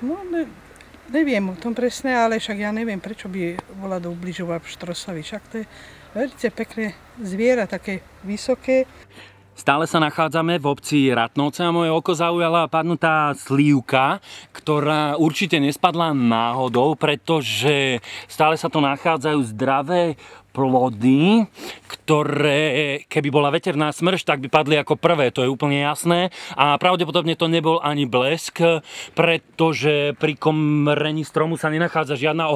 No, neviem o tom presne, ale však ja neviem, prečo by bola ubližovať pštrosovi. Však to je veľmi pekné zviera, také vysoké. Stále sa nachádzame v obci Ratnovce a moje oko zaujala padnutá slívka, ktorá určite nespadla náhodou, pretože stále sa tu nachádzajú zdravé plody, ktoré keby bola veterná smršť, tak by padli ako prvé, to je úplne jasné. A pravdepodobne to nebol ani blesk, pretože pri komrení stromu sa nenachádza žiadna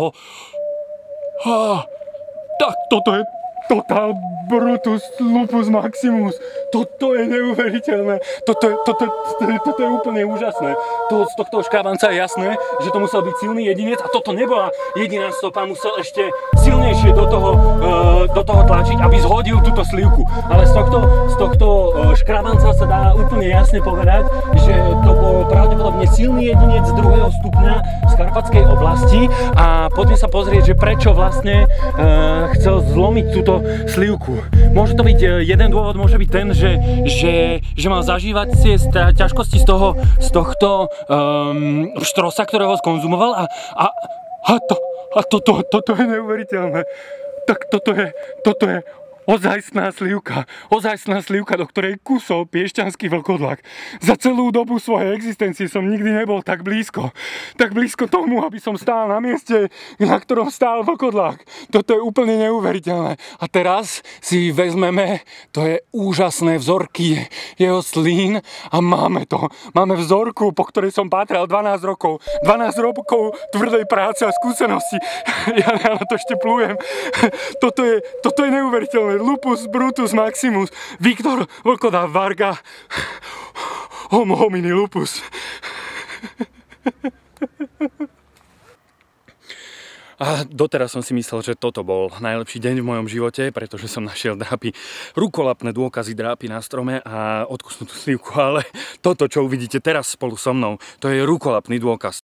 Tak toto je Total Brutus Lupus Maximus. Toto je neuveriteľné. Toto je úplne úžasné. Z tohto škrabanca je jasné, že to musel byť silný jedinec a toto nebola jediná stopa. Musel ešte silnejšie do toho tlačiť, aby zhodil túto slivku. Ale z tohto škrabanca sa dá úplne jasne povedať, že to bol pravdepodobne silný jedinec 2. stupňa z Karpatskej oblasti. A poďme sa pozrieť, že prečo vlastne chcel zlomiť túto slivku. Môže to byť jeden dôvod, môže byť ten, že mal zažívať tie ťažkosti z tohto štrosa, ktorého skonzumoval a toto je neuveriteľné. Tak toto je ozajstná slivka, do ktorej kusol piešťanský vlkodlak. Za celú dobu svojej existencie som nikdy nebol tak blízko tomu, aby som stál na mieste, na ktorom stál vlkodlak. Toto je úplne neuveriteľné. A teraz si vezmeme, to je úžasné vzorky jeho slín a máme to. Máme vzorku, po ktorej som pátral 12 rokov. 12 rokov tvrdej práce a skúsenosti. Ja na to ešte plujem. Toto je neuveriteľné. Lupus Brutus Maximus, Viktor Vlkodá Varga, Homo homini lupus. A doteraz som si myslel, že toto bol najlepší deň v mojom živote, pretože som našiel rukolapné dôkazy drápy na strome a odkusnutú slivku, ale toto, čo uvidíte teraz spolu so mnou, to je rukolapný dôkaz